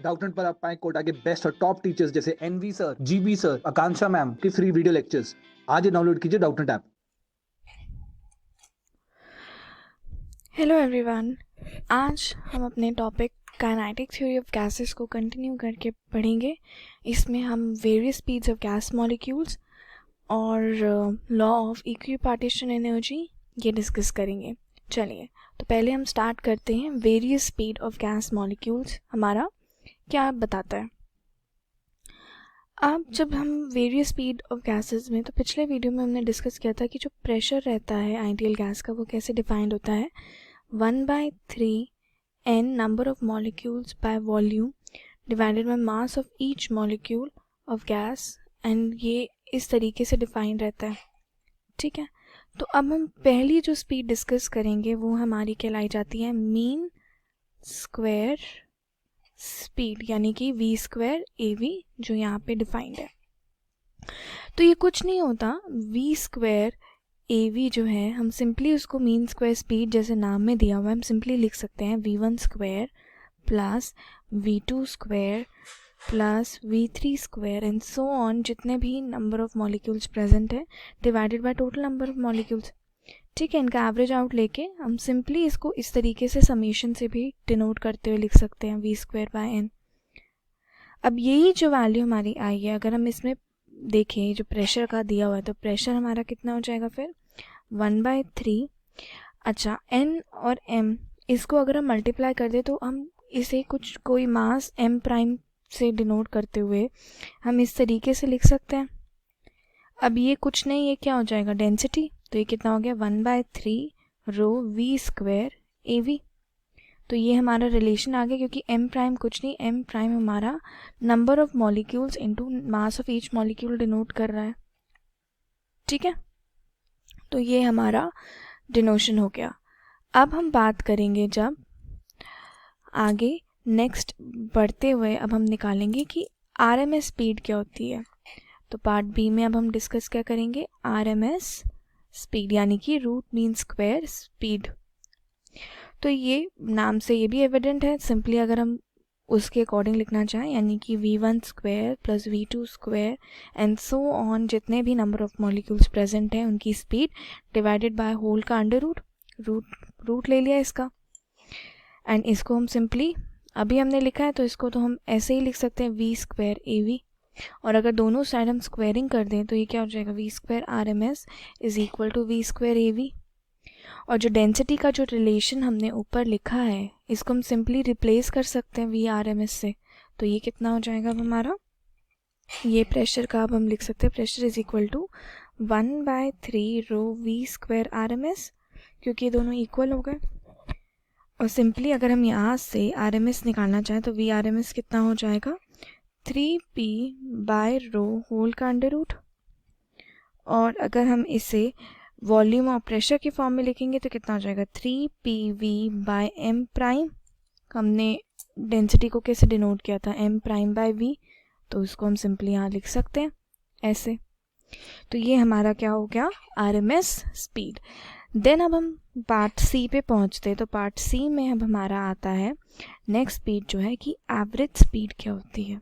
Doubtnut पर आप पाएं कोटा के बेस्ट और टॉप टीचर्स जैसे एनवी सर, जीबी सर, आकांक्षा मैम की फ्री वीडियो लेक्चर्स। आज ही डाउनलोड कीजिए डाउटनेट ऐप। हेलो एवरीवन, आज हम अपने topic kinetic theory of gases को कंटिन्यू करके पढ़ेंगे। इसमें हम various speeds of gas molecules और लॉ ऑफ इक्विपार्टीशन एनर्जी ये डिस्कस करेंगे। चलिए, तो पहले हम स्टार्ट करते हैं। Various speed of gas molecules हमारा क्या बताता है। अब जब हम वेरियस स्पीड ऑफ गैसेस में, तो पिछले वीडियो में हमने डिस्कस किया था कि जो प्रेशर रहता है आइडियल गैस का वो कैसे डिफाइंड होता है। 1/3 n number of molecules by volume divided by mass of each molecule of gas, and ये इस तरीके से डिफाइंड रहता है। ठीक है, तो अब हम पहली जो स्पीड डिस्कस करेंगे वो हमारी कहलाई जाती है मीन स्क्वायर स्पीड, यानी कि v² AV जो यहाँ पे डिफाइंड है। तो ये कुछ नहीं होता, v² AV जो है, हम सिंपली उसको मीन स्क्वायर स्पीड जैसे नाम में दिया हुआ है, हम सिंपली लिख सकते हैं v1² plus v2² plus v3² and so on, जितने भी नंबर ऑफ मॉलिक्यूल्स प्रेजेंट है divided by total number of molecules. ठीक है, इनका एवरेज आउट लेके हम सिंपली इसको इस तरीके से समीशन से भी डिनोट करते हुए लिख सकते हैं v²/n। अब यही जो वैल्यू हमारी आई है, अगर हम इसमें देखें जो प्रेशर का दिया हुआ है, तो प्रेशर हमारा कितना हो जाएगा फिर 1/3। अच्छा, n और m इसको अगर हम मल्टीप्लाई कर दे तो हम इसे कोई मास m' से डिनोट करते हुए हम इस तरीके से लिख सकते हैं। अब ये कुछ नहीं, ये क्या हो जाएगा डेंसिटी, तो ये कितना हो गया 1/3 रो v² AV। तो ये हमारा रिलेशन आ गया, क्योंकि m' कुछ नहीं, m' हमारा number of molecules into mass of each molecule denote कर रहा है। ठीक है, तो ये हमारा डिनोशन हो गया। अब हम बात करेंगे जब आगे नेक्स्ट बढ़ते हुए, अब हम निकालेंगे कि RMS स्पीड क्या होती है। तो पार्ट बी में अब हम डिस्कस क्या करेंगे, RMS स्पीड यानी कि रूट मीन स्क्वायर स्पीड। तो ये नाम से ये भी एविडेंट है, सिंपली अगर हम उसके अकॉर्डिंग लिखना चाहें, यानी कि v1² plus v2² and so on, जितने भी नंबर ऑफ मॉलिक्यूल्स प्रेजेंट हैं उनकी स्पीड डिवाइडेड बाय होल का अंडर रूट ले लिया इसका, एंड इसको हम सिंपली अभी हमने लिखा है तो इसको तो हम ऐसे ही लिख सकते हैं v² AV। और अगर दोनों साइड हम स्क्वायरिंग कर दें तो ये क्या हो जाएगा v² RMS is equal to v² AV। और जो डेंसिटी का जो रिलेशन हमने ऊपर लिखा है, इसको हम सिंपली रिप्लेस कर सकते हैं v/RMS से। तो ये कितना हो जाएगा अब हमारा, ये प्रेशर का अब हम लिख सकते हैं pressure is equal to 1/3 rho v² RMS, क्योंकि ये दोनों इक्वल हो गए। और सिंपली अगर हम यहाँ से RMS निकालना चाहें तो v/RMS कितना हो जाएगा 3p/रो होल का अंडर रूट। और अगर हम इसे वॉल्यूम और प्रेशर के फॉर्म में लिखेंगे तो कितना हो जाएगा 3pv/m'। हमने डेंसिटी को कैसे डिनोट किया था m'/v, तो उसको हम सिंपली यहाँ लिख सकते हैं ऐसे। तो ये हमारा क्या हो गया RMS स्पीड। देन अब हम पार्ट सी पे पहुँचते हैं। तो पार्ट सी में अब हमारा आता है नेक्स्ट स्पीड जो है कि एवरेज स्पीड क्या होती है।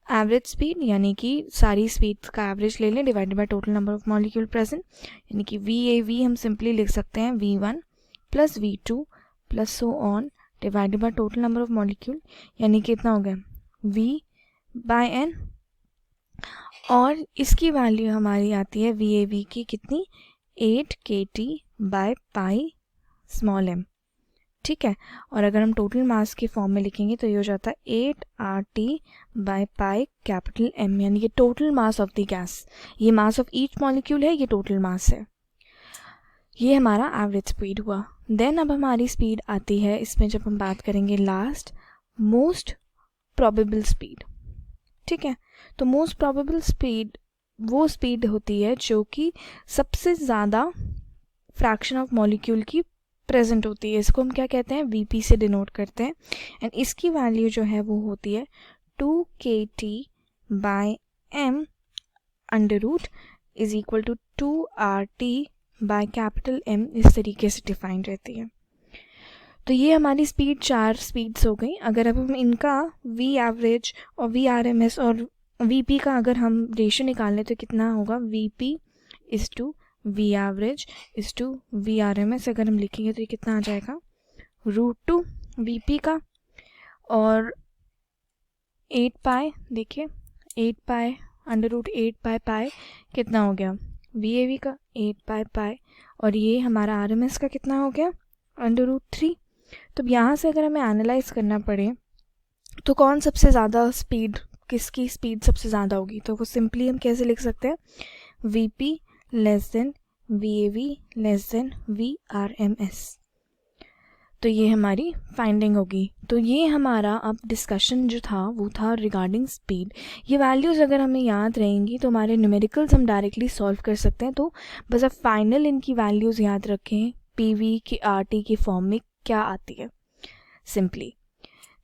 एवरेज स्पीड यानी कि सारी स्पीड्स का एवरेज ले लें divided by total number of molecule present, यानी कि VAV हम सिंपली लिख सकते हैं v1 plus v2 plus so on divided by total number of molecule, यानी कि कितना हो गया v/n। और इसकी वैल्यू हमारी आती है VAV की कितनी 8 kT/π m। ठीक है, और अगर हम टोटल मास के फॉर्म में लिखेंगे तो ये हो जाता है 8 RT/πM, यानी कि total mass of the gas. ये मास ऑफ ईच मॉलिक्यूल है, ये टोटल मास है। ये हमारा एवरेज स्पीड हुआ। देन अब हमारी स्पीड आती है इसमें, जब हम बात करेंगे लास्ट मोस्ट प्रोबेबल स्पीड। ठीक है, तो मोस्ट प्रोबेबल स्पीड वो स्पीड होती है जो कि सबसे ज़्यादा फ्रैक्शन ऑफ मॉलिक्यूल की प्रेजेंट होती है। इसको हम क्या कहते हैं VP से डिनोट करते हैं, एंड इसकी वैल्यू जो है वो होती है 2 kT/m under root is equal to 2 RT/M, इस तरीके से डिफाइंड रहती है। तो ये हमारी स्पीड 4 स्पीड्स हो गई। अगर अब हम इनका वी एवरेज और वी आर एम एस और वी पी का अगर हम रेशियो निकालें तो कितना होगा, V P is to V average is to V R M S. अगर हम लिखेंगे तो ये कितना आ जाएगा, √2 वी पी का और 8 पाई, देखिए 8 पाई √8 पाई पाई कितना हो गया, वी ए वी का 8 पाई पाई, और ये हमारा आर एम एस का कितना हो गया, √3। तो यहाँ से अगर हमें एनालाइज करना पड़े तो कौन सबसे ज़्यादा स्पीड, किसकी स्पीड सबसे ज़्यादा होगी, तो वो सिंपली हम कैसे लिख सकते हैं, V P less than V A V less than V R M S. तो ये हमारी फाइंडिंग होगी। तो ये हमारा अब डिस्कशन जो था वो था रिगार्डिंग स्पीड। ये वैल्यूज़ अगर हमें याद रहेंगी तो हमारे न्यूमेरिकल्स हम डायरेक्टली सॉल्व कर सकते हैं। तो बस अब फाइनल इनकी वैल्यूज़ याद रखें, पी वी की आर टी की फॉर्म में क्या आती है सिंपली।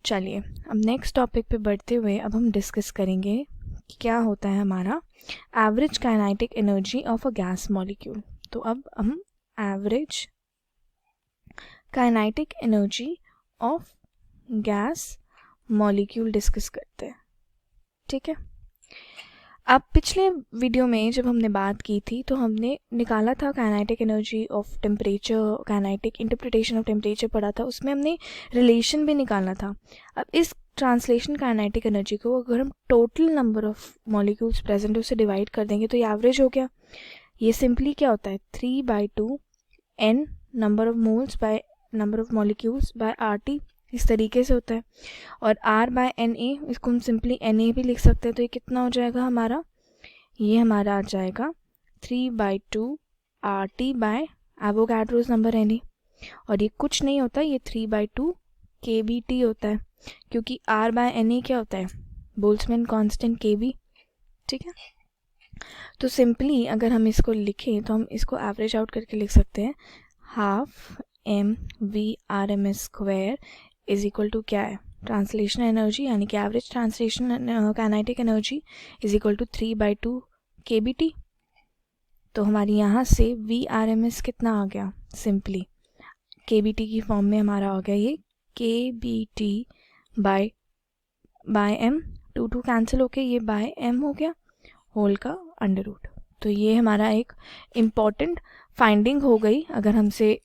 चलिए अब नेक्स्ट टॉपिक पे बढ़ते हुए अब हम डिस्कस करेंगे कि क्या होता है हमारा average kinetic energy of a gas molecule. तो अब हम average kinetic energy of gas molecule discuss करते हैं, ठीक है। अब पिछले वीडियो में जब हमने बात की थी तो हमने निकाला था kinetic energy of temperature, kinetic interpretation of temperature पढ़ा था, उसमें हमने रिलेशन भी निकाला था। अब इस ट्रांसलेशन काइनेटिक एनर्जी को अगर हम total number of molecules present उससे डिवाइड कर देंगे तो ये एवरेज हो गया। ये सिंपली क्या होता है, 3/2 n number of moles by number of molecules by R T, इस तरीके से होता है। और R/Na इसको हम सिंपली Na भी लिख सकते हैं। तो ये कितना हो जाएगा हमारा, ये हमारा आ जाएगा 3/2 RT by Avogadro's number Na, और ये कुछ नहीं होता, ये 3/2 kBT होता है, क्योंकि R/Na क्या होता है, बोल्ट्जमैन कांस्टेंट kB, ठीक है। तो सिंपली अगर हम इसको लिखें तो हम इसको एवरेज आउट करके लिख सकते हैं, half mv/RMS² is equal to क्या है, ट्रांसलेशन एनर्जी यानी कि average translation kinetic energy is equal to 3/2 kBT। तो हमारी यहाँ से VRMS कितना आ गया, सिंपली kBT की फॉर्म में हमारा आ गया ये kBT बाय m, 2 कैंसिल होके ये बाय m हो गया होल का √। तो ये हमारा एक इम्पॉर्टेंट फाइंडिंग हो गई। अगर हमसे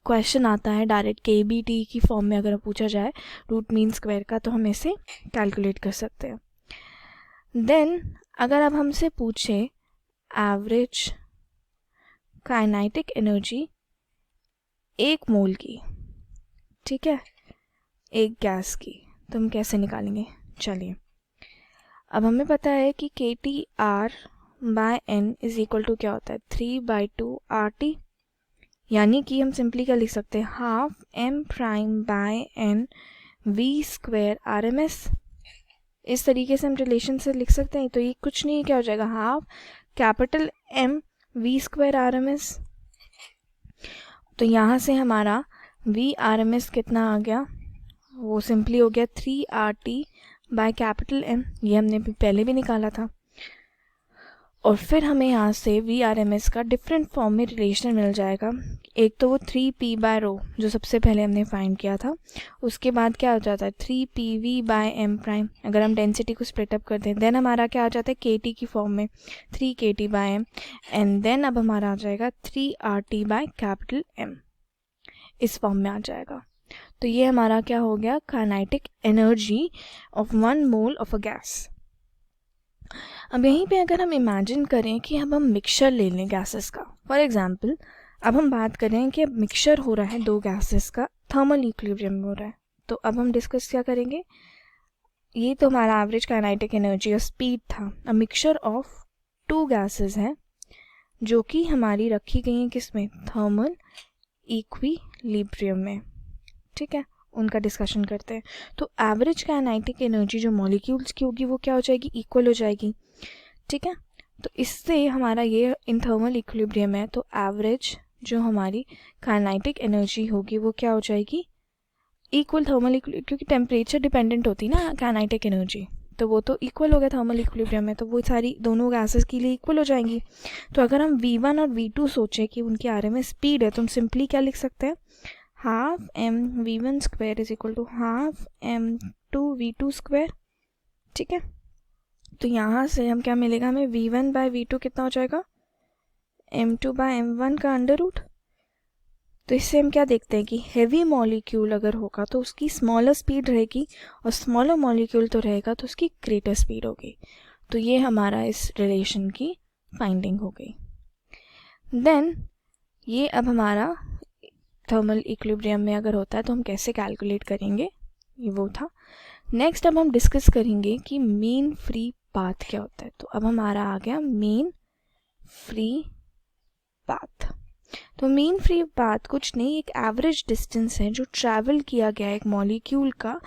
क्वेश्चन आता है डायरेक्ट kBT की फॉर्म में अगर पूछा जाए रूट मीन स्क्वायर का, तो हम इसे कैलकुलेट कर सकते हैं। देन अगर अब हमसे पूछे एवरेज काइनेटिक एनर्जी 1 मोल की, ठीक है, एक गैस की, तो हम कैसे निकालेंगे। चलिए अब हमें पता है कि KTR/N इज इक्वल टू क्या होता है, 3/2 RT, यानी कि हम सिंपली क्या लिख सकते हैं, हाफ m'/n v² RMS। इस तरीके से हम रिलेशन से लिख सकते हैं। तो ये कुछ नहीं, क्या हो जाएगा, half capital M v² RMS। तो यहाँ से हमारा VRMS कितना आ गया, वो सिंपली हो गया 3RT बाय कैपिटल M, ये हमने पहले भी निकाला था। और फिर हमें यहाँ से VRMS का डिफरेंट फॉर्म में रिलेशन मिल जाएगा। एक तो वो 3p/ρ जो सबसे पहले हमने फाइंड किया था, उसके बाद क्या हो जाता है 3pV/m', अगर हम डेंसिटी को स्प्लिट अप करते हैं। देन हमारा क्या आ जाता है KT की फॉर्म में 3KT/m, एंड देन अब हमारा आ जाएगा 3RT बाय कैपिटल M, इस फॉर्म में आ जाएगा। तो ये हमारा क्या हो गया, kinetic energy of 1 mole of a gas. अब यहीं पे अगर हम इमेजिन करें कि अब हम मिक्सचर ले लें गैसेस का, फॉर एग्जांपल अब हम बात करें कि अब मिक्सचर हो रहा है 2 गैसेस का, थर्मल इक्विलिब्रियम में हो रहा है। तो अब हम डिस्कस क्या करेंगे, ये तो हमारा एवरेज काइनेटिक एनर्जी और स्पीड था। अब मिक्सचर ऑफ 2 गैसेस हैं जो कि हमारी रखी गई हैं किस में, थर्मल इक्विलिब्रियम में, ठीक है, उनका डिस्कशन करते हैं। तो एवरेज काइनेटिक एनर्जी जो मॉलिक्यूल्स की होगी वो क्या हो जाएगी, इक्वल हो जाएगी, ठीक है। तो इससे हमारा ये इन थर्मल इक्विलिब्रियम है, तो एवरेज जो हमारी काइनेटिक एनर्जी होगी वो क्या हो जाएगी, इक्वल थर्मल इक्विलिब्रियम, क्योंकि टेम्परेचर डिपेंडेंट होती है ना काइनेटिक एनर्जी, तो वो तो इक्वल हो गया थर्मल इक्विलिब्रियम में, तो वो सारी दोनों गैसेस के लिए इक्वल हो जाएंगी। तो अगर हम V1 और V2 सोचें कि उनकी RMS स्पीड है, तो हम सिंपली क्या लिख सकते हैं, half M v1 square is equal to half m2 v2 square. ठीक है, तो यहाँ से हम क्या मिलेगा, हमें v1 बाय v2 कितना हो जाएगा, m2 बाय m1 का अंडर रूट। तो इससे हम क्या देखते हैं कि हैवी मॉलिक्यूल अगर होगा तो उसकी स्मॉलर स्पीड रहेगी, और स्मॉलर मॉलिक्यूल तो रहेगा तो उसकी ग्रेटर स्पीड होगी। तो ये हमारा इस रिलेशन की फाइंडिंग हो गई। देन ये अब हमारा थर्मल इक्विलिब्रियम में अगर होता है तो हम कैसे कैलकुलेट करेंगे, ये वो था। नेक्स्ट अब हम डिस्कस करेंगे कि मीन फ्री पाथ क्या होता है। तो अब हमारा आ गया मीन फ्री पाथ। तो मीन फ्री पाथ कुछ नहीं, एक एवरेज डिस्टेंस है जो ट्रैवल किया गया एक मॉलिक्यूल का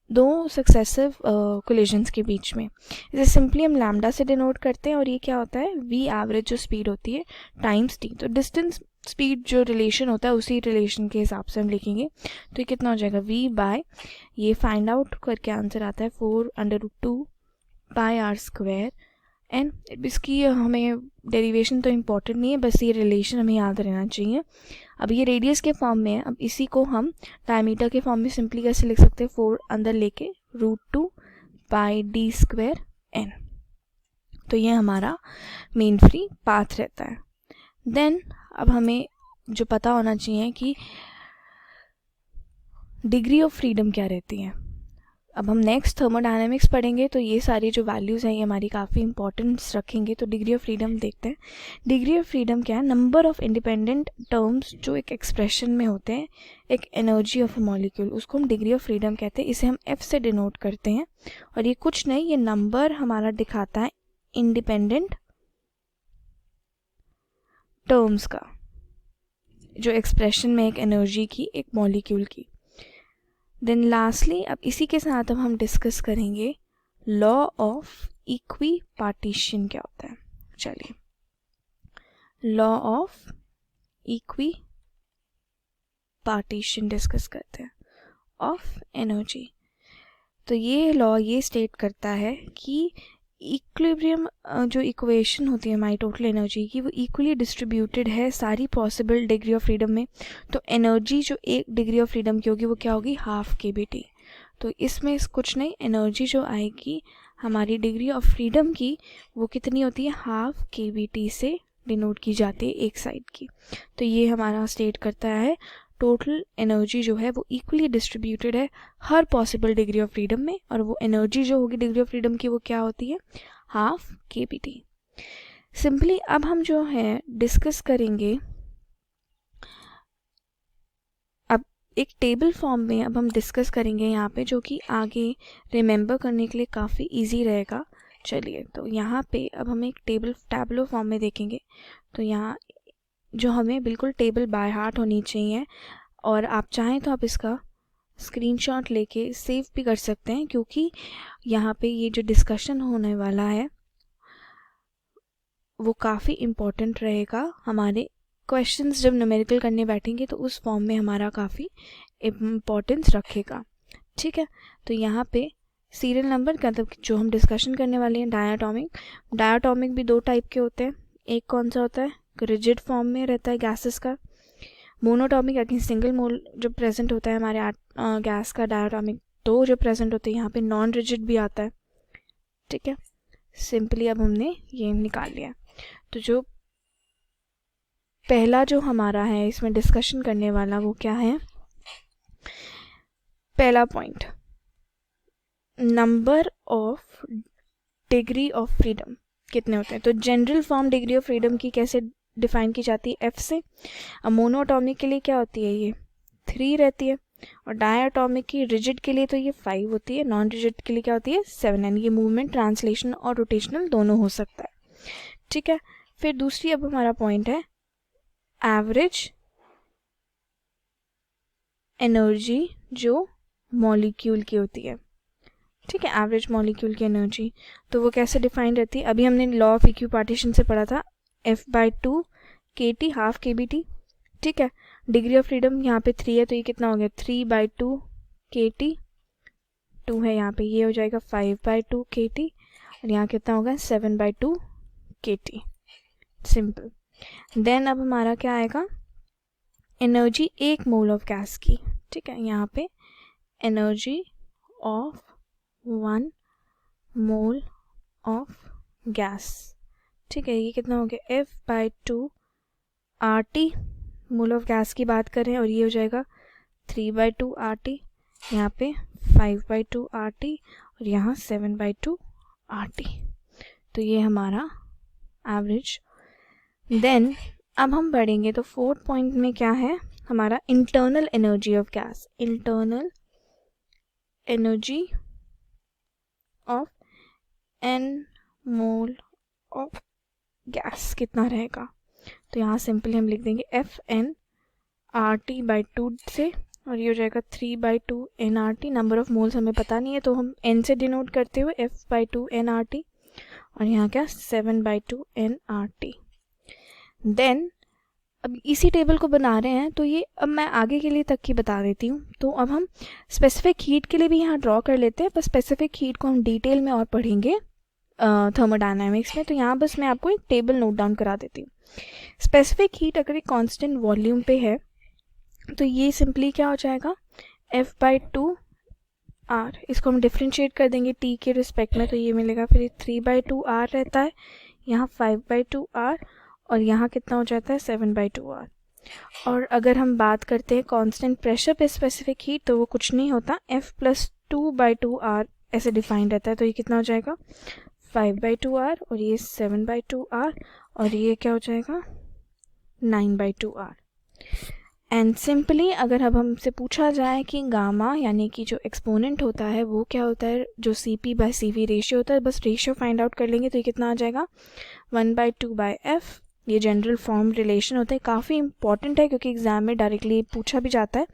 दो सक्सेसिव कोलिजन्स के बीच में। इसे सिंपली हम लैम्डा से डिनोट करते हैं, और ये क्या होता है, वी एवरेज जो स्पीड होती है टाइम्स टी। तो डिस्टेंस स्पीड जो रिलेशन होता है उसी रिलेशन के हिसाब से हम लिखेंगे। तो ये कितना हो जाएगा, v बाय, ये फाइंड आउट करके आंसर आता है 4√2 पाई आर स्क्वायर एन। इसकी हमें डेरिवेशन तो इम्पॉर्टेंट नहीं है, बस ये रिलेशन हमें याद रहना चाहिए। अब ये रेडियस के फॉर्म में है, अब इसी को हम डायमीटर के फॉर्म में सिंपली कैसे लिख सकते हैं, 4 अंदर लेके √2 पाई डी स्क्वायर एन। तो ये हमारा मीन फ्री पाथ रहता है। देन अब हमें जो पता होना चाहिए कि डिग्री ऑफ फ्रीडम क्या रहती है। अब हम नेक्स्ट थर्मोडायनेमिक्स पढ़ेंगे तो ये सारी जो वैल्यूज़ हैं ये हमारी काफ़ी इंपॉर्टेंस रखेंगे। तो डिग्री ऑफ फ्रीडम देखते हैं। डिग्री ऑफ फ्रीडम क्या है, नंबर ऑफ इंडिपेंडेंट टर्म्स जो एक एक्सप्रेशन में होते हैं, एक एनर्जी ऑफ ए मॉलिक्यूल, उसको हम डिग्री ऑफ फ्रीडम कहते हैं। इसे हम एफ से डिनोट करते हैं, और ये कुछ नहीं, ये नंबर हमारा दिखाता है इंडिपेंडेंट टर्म्स का, जो एक्सप्रेशन में एक एनर्जी की एक मॉलिक्यूल की। देन लास्टली अब इसी के साथ अब हम डिस्कस करेंगे लॉ ऑफ इक्वी पार्टीशन क्या होता है। चलिए, law of equi partition discuss करते हैं ऑफ एनर्जी। तो ये लॉ ये स्टेट करता है कि इक्विलिब्रियम जो इक्वेशन होती है हमारी टोटल एनर्जी की, वो इक्वली डिस्ट्रीब्यूटेड है सारी पॉसिबल डिग्री ऑफ फ्रीडम में। तो एनर्जी जो एक डिग्री ऑफ फ्रीडम की होगी वो क्या होगी, हाफ kBT। तो इसमें कुछ नहीं, एनर्जी जो आएगी हमारी डिग्री ऑफ फ्रीडम की वो कितनी होती है, हाफ kBT से डिनोट की जाती है एक साइड की। तो ये हमारा स्टेट करता है टोटल एनर्जी जो है वो इक्वली डिस्ट्रीब्यूटेड है हर पॉसिबल डिग्री ऑफ फ्रीडम में, और वो एनर्जी जो होगी डिग्री ऑफ फ्रीडम की वो क्या होती है, हाफ kBT। सिंपली अब हम जो है डिस्कस करेंगे, अब एक टेबल फॉर्म में अब हम डिस्कस करेंगे यहाँ पे, जो कि आगे रिमेंबर करने के लिए काफ़ी इजी रहेगा। चलिए, तो यहाँ पे अब हम एक टैबलो फॉर्म में देखेंगे। तो यहाँ जो हमें बिल्कुल टेबल बाय हार्ट होनी चाहिए, और आप चाहें तो आप इसका स्क्रीनशॉट लेके सेव भी कर सकते हैं, क्योंकि यहाँ पे ये जो डिस्कशन होने वाला है वो काफ़ी इम्पोर्टेंट रहेगा। हमारे क्वेश्चंस जब न्यूमेरिकल करने बैठेंगे तो उस फॉर्म में हमारा काफ़ी इम्पोर्टेंस रखेगा। ठीक है, तो यहाँ पे सीरियल नंबर का मतलब जो हम डिस्कशन करने वाले हैं डायाटॉमिक भी दो टाइप के होते हैं। एक कौन सा होता है, रिजिड फॉर्म में रहता है गैसेस का। मोनोटॉमिक यानी सिंगल मोल जो प्रेजेंट होता है हमारे गैस का। डायाटॉमिक दो जो प्रेजेंट होते हैं, यहाँ पे नॉन रिजिड भी आता है। ठीक है, सिंपली अब हमने ये निकाल लिया। तो जो पहला जो हमारा है इसमें डिस्कशन करने वाला वो क्या है, पहला point, number of degree of freedom कितने होते हैं। तो general form degree of freedom की कैसे डिफाइन की जाती है, एफ से। अब मोनोटॉमिक के लिए क्या होती है, ये 3 रहती है, और डायाटॉमिक की रिजिड के लिए तो ये 5 होती है, नॉन रिजिड के लिए क्या होती है 7। यानी ये मूवमेंट ट्रांसलेशन और रोटेशनल दोनों हो सकता है। ठीक है, फिर दूसरी अब हमारा पॉइंट है एवरेज एनर्जी जो मॉलिक्यूल की होती है। ठीक है, एवरेज मॉलिक्यूल की एनर्जी तो वो कैसे डिफाइन रहती है, अभी हमने लॉ ऑफ इक्विपार्टीशन से पढ़ा था, F/2 kT हाफ kBT। ठीक है, डिग्री ऑफ फ्रीडम यहाँ पे 3 है, तो ये कितना हो गया 3/2 kT, 2 है यहाँ पे, ये हो जाएगा 5/2 kT, और यहाँ कितना होगा 7/2 kT। सिंपल। देन अब हमारा क्या आएगा, एनर्जी 1 मोल ऑफ गैस की, ठीक है, यहाँ पे energy of 1 mole of gas, ठीक है, ये कितना हो गया F/2 RT, mole of gas की बात करें, और ये हो जाएगा 3/2 RT, यहाँ पे 5/2 RT और यहाँ 7/2 RT। तो ये हमारा एवरेज। देन अब हम बढ़ेंगे तो 4th पॉइंट में क्या है हमारा internal energy of gas, internal energy of n mole of gas कितना रहेगा। तो यहाँ सिंपली हम लिख देंगे FN RT/2 से, और ये हो जाएगा 3/2 nRT। नंबर ऑफ मोल्स हमें पता नहीं है तो हम n से डिनोट करते हुए F/2 nRT, और यहाँ क्या 7/2 nRT। देन अब इसी टेबल को बना रहे हैं तो ये अब मैं आगे के लिए तक की बता देती हूँ। तो अब हम स्पेसिफिक हीट के लिए भी यहाँ ड्रॉ कर लेते हैं, पर स्पेसिफिक हीट को हम डिटेल में और पढ़ेंगे थर्मोडायनामिक्स में। तो यहाँ बस मैं आपको एक टेबल नोट डाउन करा देती हूँ। स्पेसिफिक हीट अगर एक कांस्टेंट वॉल्यूम पे है तो ये सिंपली क्या हो जाएगा F/2 R, इसको हम डिफ्रेंशिएट कर देंगे T के रिस्पेक्ट में, तो ये मिलेगा फिर 3/2 R रहता है, यहाँ 5/2 R, और यहाँ कितना हो जाता है 7/2 R। और अगर हम बात करते हैं कांस्टेंट प्रेशर पे स्पेसिफिक हीट तो वो कुछ नहीं होता, F+2/2 R ऐसे डिफाइंड रहता है। तो ये कितना हो जाएगा 5/2 R, और ये 7/2 R, और ये क्या हो जाएगा 9/2 R। एंड सिंपली अगर अब हमसे पूछा जाए कि गामा यानी कि जो एक्सपोनेंट होता है वो क्या होता है, जो CP/CV रेशियो होता है, बस रेशियो फाइंड आउट कर लेंगे तो ये कितना आ जाएगा 1/2/F। ये जनरल फॉर्म रिलेशन होता है, काफ़ी इंपॉर्टेंट है क्योंकि एग्जाम में डायरेक्टली पूछा भी जाता है।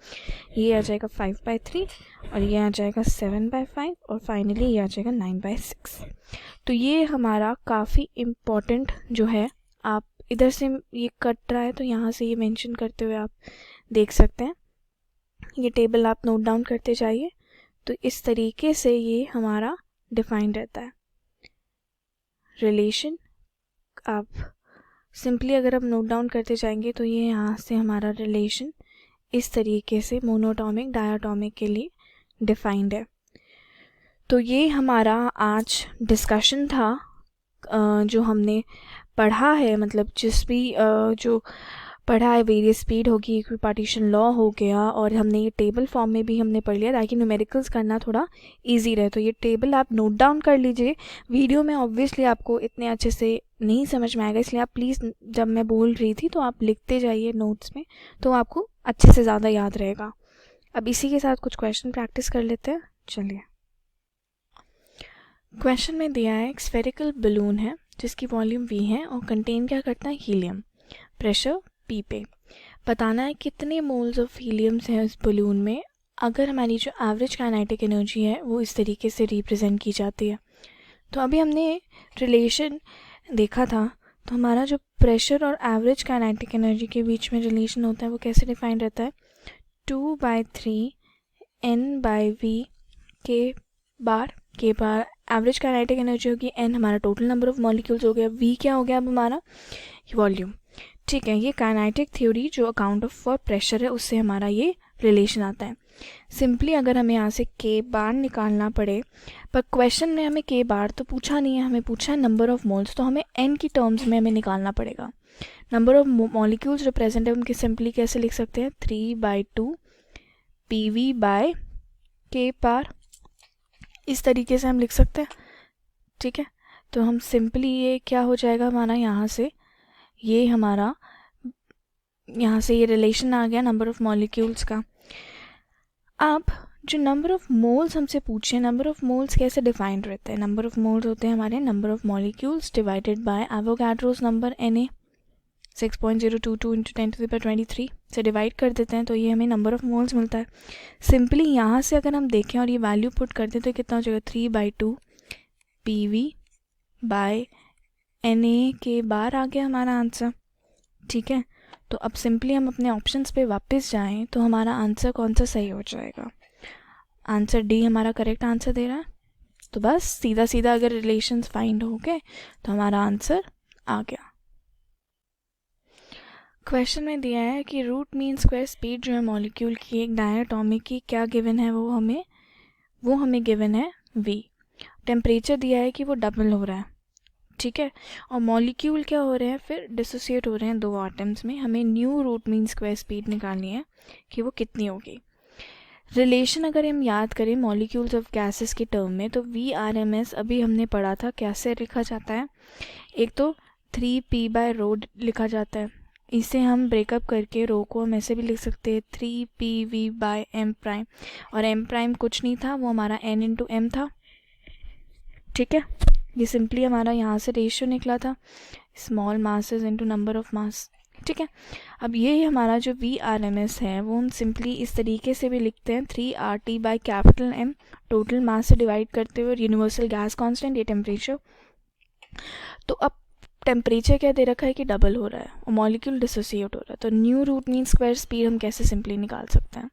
ये आ जाएगा 5/3, और ये आ जाएगा 7/5, और फाइनली ये आ जाएगा 9/6। तो ये हमारा काफ़ी इम्पॉर्टेंट जो है, आप इधर से ये कट रहा है तो यहाँ से ये मेंशन करते हुए आप देख सकते हैं, ये टेबल आप नोट डाउन करते जाइए। तो इस तरीके से ये हमारा डिफाइंड रहता है रिलेशन। आप सिंपली अगर आप नोट डाउन करते जाएंगे तो ये यहाँ से हमारा रिलेशन इस तरीके से मोनोटॉमिक डायाटॉमिक के लिए डिफाइंड है। तो ये हमारा आज डिस्कशन था जो हमने पढ़ा है, मतलब जिस भी जो पढ़ा है, वेरियस स्पीड होगी, इक्विपार्टीशन लॉ हो गया, और हमने ये टेबल फॉर्म में भी हमने पढ़ लिया ताकि न्यूमेरिकल्स करना थोड़ा इजी रहे। तो ये टेबल आप नोट डाउन कर लीजिए। वीडियो में ऑब्वियसली आपको इतने अच्छे से नहीं समझ में आएगा, इसलिए आप प्लीज़ जब मैं बोल रही थी तो आप लिखते जाइए नोट्स में, तो आपको अच्छे से ज़्यादा याद रहेगा। अब इसी के साथ कुछ क्वेश्चन प्रैक्टिस कर लेते हैं। चलिए, क्वेश्चन में दिया है एक स्फेरिकल बलून है जिसकी वॉल्यूम V है और कंटेन क्या करता है हीलियम, प्रेशर P पे। बताना है कितने मोल्स ऑफ हीलियम्स हैं इस बलून में। अगर हमारी जो एवरेज काइनेटिक एनर्जी है वो इस तरीके से रिप्रेजेंट की जाती है। तो अभी हमने रिलेशन देखा था, तो हमारा जो प्रेशर और एवरेज काइनेटिक एनर्जी के बीच में रिलेशन होता है वो कैसे डिफाइंड रहता है 2/3 N/V के बार एवरेज काइनेटिक एनर्जी होगी, N हमारा टोटल नंबर ऑफ मॉलिक्यूल्स हो गया, V क्या हो गया अब हमारा वॉल्यूम। ठीक है, ये काइनेटिक थ्योरी जो अकाउंट ऑफ फॉर प्रेशर है उससे हमारा ये रिलेशन आता है। सिंपली अगर हमें यहाँ से K बार निकालना पड़े, पर क्वेश्चन में हमें K बार तो पूछा नहीं है, हमें पूछा है नंबर ऑफ मोल्स, तो हमें N की टर्म्स में हमें निकालना पड़ेगा। नंबर ऑफ मॉलिक्यूल्स जो प्रेजेंट है उनके सिंपली कैसे लिख सकते हैं 3/2 PV/K बार, इस तरीके से हम लिख सकते हैं। ठीक है, तो हम सिंपली ये क्या हो जाएगा हमारा यहाँ से ये रिलेशन आ गया नंबर ऑफ मॉलिक्यूल्स का। अब जो नंबर ऑफ मोल्स हमसे पूछे, नंबर ऑफ मोल्स कैसे डिफाइंड रहते हैं, नंबर ऑफ मोल्स होते हैं हमारे number of molecules divided by Avogadro's number Na 6.022 × 10⁻23 से डिवाइड कर देते हैं तो ये हमें नंबर ऑफ मोल्स मिलता है। सिंपली यहाँ से अगर हम देखें और ये वैल्यू पुट कर दें तो कितना हो जाएगा 3/2 PV/Na के बार आ गया हमारा आंसर। ठीक है, तो अब सिंपली हम अपने ऑप्शंस पे वापस जाएं तो हमारा आंसर कौन सा सही हो जाएगा, आंसर डी हमारा करेक्ट आंसर दे रहा है। तो बस सीधा सीधा अगर रिलेशंस फाइंड हो गए तो हमारा आंसर आ गया। क्वेश्चन में दिया है कि रूट मीन स्क्वायर स्पीड जो है मॉलिक्यूल की एक डायटोमिक की क्या गिवन है, वो हमें गिवन है v। टेम्परेचर दिया है कि वो डबल हो रहा है, ठीक है, और मॉलिक्यूल क्या हो रहे हैं, फिर डिसोसिएट हो रहे हैं दो एटम्स में। हमें new root mean square speed निकालनी है कि वो कितनी होगी। रिलेशन अगर हम याद करें मॉलिक्यूल्स ऑफ गैसेस के टर्म में, तो VRMS अभी हमने पढ़ा था कैसे लिखा जाता है। एक तो 3p/ρ लिखा जाता है, इसे हम ब्रेकअप करके रो को हम ऐसे भी लिख सकते हैं 3pV/m', और m' कुछ नहीं था, वो हमारा n × m था, ठीक है। ये सिंपली हमारा यहाँ से रेशियो निकला था, small masses into number of mass, ठीक है। अब ये हमारा जो VRMS है वो हम सिंपली इस तरीके से भी लिखते हैं 3RT/M, टोटल मास से डिवाइड करते हुए, और यूनिवर्सल गैस कांस्टेंट ये टेम्परेचर। तो अब टेम्परेचर क्या दे रखा है कि डबल हो रहा है और मॉलिक्यूल डिसोसिएट हो रहा है, तो new root mean square speed हम कैसे सिंपली निकाल सकते हैं,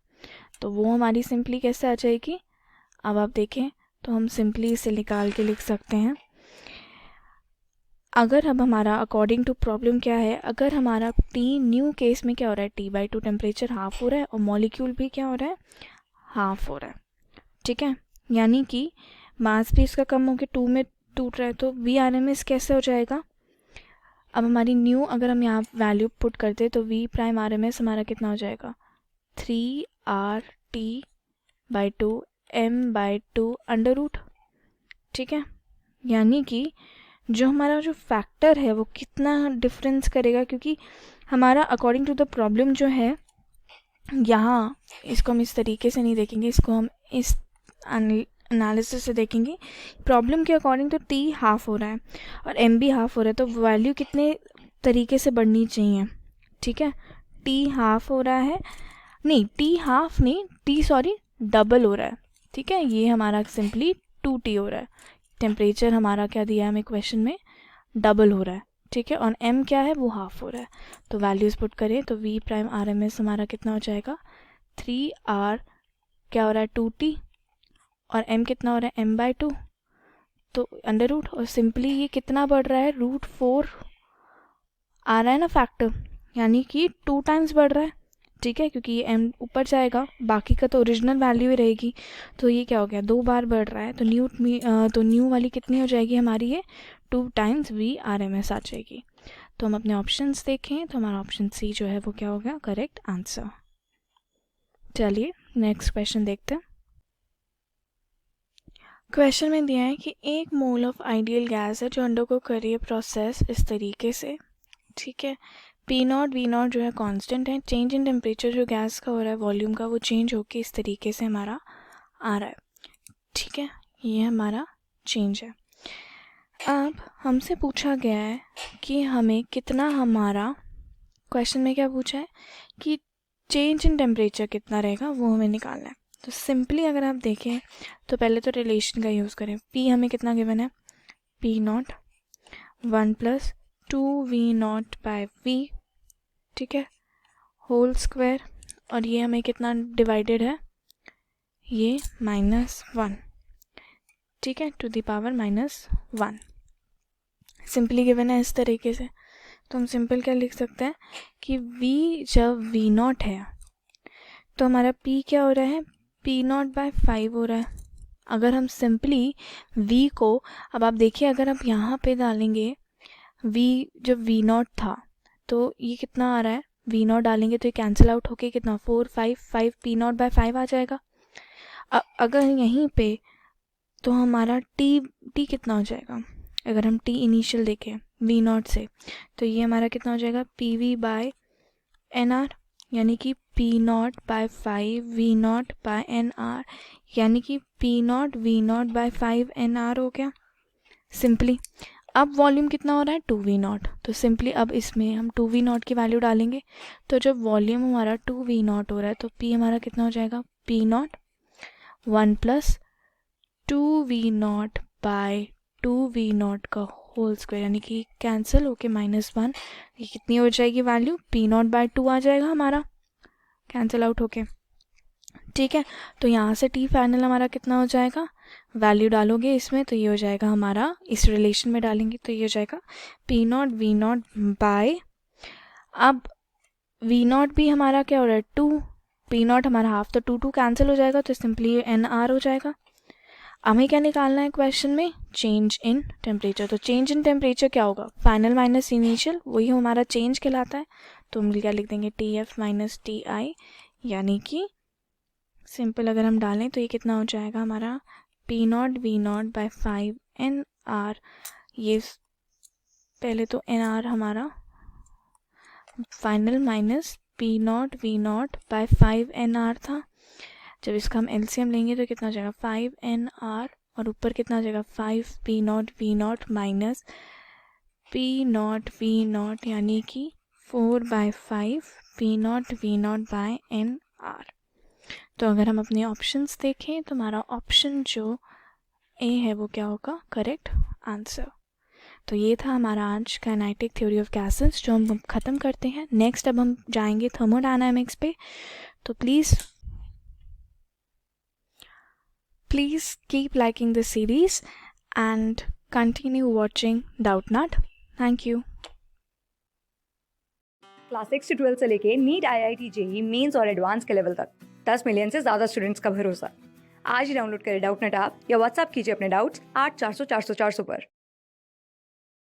तो वो हमारी सिंपली कैसे आ जाएगी। अब आप देखें तो हम सिंपली इसे निकाल के लिख सकते हैं। अगर अब हमारा अकॉर्डिंग टू प्रॉब्लम क्या है, अगर हमारा T न्यू केस में क्या हो रहा है, T/2 टेम्परेचर हाफ हो रहा है और मॉलिक्यूल भी क्या हो रहा है, हाफ हो रहा है, ठीक है, यानी कि मास भी इसका कम होकर 2 में टूट रहा है, तो VRMS कैसे हो जाएगा। अब हमारी न्यू अगर हम यहाँ वैल्यू पुट करते तो V'/RMS हमारा कितना हो जाएगा, 3RT/2 m/2 √, ठीक है, यानी कि जो हमारा जो फैक्टर है वो कितना डिफरेंस करेगा, क्योंकि हमारा अकॉर्डिंग टू द प्रॉब्लम जो है यहाँ, इसको हम इस तरीके से नहीं देखेंगे, इसको हम इस एनालिसिस से देखेंगे। प्रॉब्लम के अकॉर्डिंग तो T हाफ हो रहा है और M भी हाफ हो रहा है, तो वैल्यू कितने तरीके से बढ़नी चाहिए, ठीक है। T हाफ हो रहा है, नहीं T हाफ नहीं, T सॉरी डबल हो रहा है, ठीक है, ये हमारा सिंपली 2T हो रहा है। टेम्परेचर हमारा क्या दिया है हमें क्वेश्चन में, डबल हो रहा है, ठीक है, और M क्या है वो हाफ हो रहा है। तो वैल्यूज़ पुट करें तो V'/RMS हमारा कितना हो जाएगा, 3R क्या हो रहा है 2T, और M कितना हो रहा है m/2, तो √, और सिंपली ये कितना बढ़ रहा है, √4 आ रहा है ना फैक्टर, यानी कि 2 टाइम्स बढ़ रहा है, ठीक है, क्योंकि ये M ऊपर जाएगा, बाकी का तो ओरिजिनल वैल्यू ही रहेगी, तो ये क्या हो गया 2 बार बढ़ रहा है, तो न्यू वाली कितनी हो जाएगी हमारी, ये 2 टाइम्स VRMS आ जाएगी। तो हम अपने ऑप्शंस देखें तो हमारा ऑप्शन C जो है वो क्या हो गया करेक्ट आंसर। चलिए नेक्स्ट क्वेश्चन देखते हैं। क्वेश्चन में दिया है कि 1 मोल ऑफ आइडियल गैस है जो अंडरगो कर रही है प्रोसेस इस तरीके से, ठीक है, P0 V0 जो है कांस्टेंट है, चेंज इन टेम्परेचर जो गैस का हो रहा है वॉल्यूम का वो चेंज होके इस तरीके से हमारा आ रहा है, ठीक है, ये हमारा चेंज है। अब हमसे पूछा गया है कि हमें कितना, हमारा क्वेश्चन में क्या पूछा है कि चेंज इन टेम्परेचर कितना रहेगा वो हमें निकालना है। तो सिंपली अगर आप देखें तो पहले तो रिलेशन का यूज़ करें। P हमें कितना गिवन है, P0 1 + 2V0/V, ठीक है, होल स्क्वायर, और ये हमें कितना डिवाइडेड है, ये -1, ठीक है, to the power -1 simply given है इस तरीके से। तो हम सिंपल क्या लिख सकते हैं कि V जब V0 है तो हमारा P क्या हो रहा है, P0/5 हो रहा है। अगर हम सिंपली V को, अब आप देखिए अगर आप यहाँ पे डालेंगे V, जब V0 था तो ये कितना आ रहा है, V0 डालेंगे तो ये कैंसिल आउट होके कितना 4 5 P0/5 आ जाएगा। अगर यहीं पे तो हमारा T कितना हो जाएगा, अगर हम T इनिशियल देखें V0 से तो ये हमारा कितना हो जाएगा PV/NR, यानी कि P0/5 V0/NR, यानी कि P0 V0/5 NR हो गया सिंपली। अब वॉल्यूम कितना हो रहा है 2V0, तो सिंपली अब इसमें हम 2V0 की वैल्यू डालेंगे, तो जब वॉल्यूम हमारा 2V0 हो रहा है तो P हमारा कितना हो जाएगा P0 1 + 2V0/2V0 का होल स्क्वायर, यानी कि कैंसिल होके -1, ये कितनी हो जाएगी वैल्यू, P0/2 आ जाएगा हमारा कैंसिल आउट होके, ठीक है। तो यहाँ से T फाइनल हमारा कितना हो जाएगा, वैल्यू डालोगे इसमें तो ये हो जाएगा हमारा, इस रिलेशन में डालेंगे तो ये हो जाएगा P0 V0 बाय, अब वी नॉट भी हमारा क्या हो रहा है 2, पी नॉट हमारा हाफ, तो 2 2 कैंसिल हो जाएगा, तो सिंपली एन आर हो जाएगा। हमें क्या निकालना है क्वेश्चन में, चेंज इन टेम्परेचर। तो चेंज इन टेम्परेचर क्या होगा, फाइनल माइनस इनिशियल, वही हमारा चेंज कहलाता है। तो हम क्या लिख देंगे, T F minus T I, यानी कि सिंपल अगर हम डालें तो ये कितना हो जाएगा हमारा, P not V not by 5 N R. ये पहले तो एन आर हमारा final minus P not V not by 5 N R था। जब इसका हम एलसीएम लेंगे तो कितना हो जाएगा 5 एन आर, और ऊपर कितना हो जाएगा 5 P not V not minus P not V not, यानी कि 4/5 P not V not by N R. तो अगर हम अपने ऑप्शंस देखें तो हमारा ऑप्शन जो ए है वो क्या होगा, करेक्ट आंसर। तो ये था हमारा आज काइनेटिक थ्योरी ऑफ गैसेस, जो हम ख़त्म करते हैं। नेक्स्ट अब हम जाएंगे थर्मोडायनामिक्स पे। तो please keep liking this series and continue watching Doubtnut. Thank you. Class 6 से 12 से लेके नीट IIT JEE मेंस और एडवांस के लेवल तक 10 मिलियन से ज़्यादा स्टूडेंट्स का भरोसा। आज ही डाउनलोड करें डाउटनेट ऐप या व्हाट्सएप कीजिए अपने डाउट्स 8400 400 400 पर।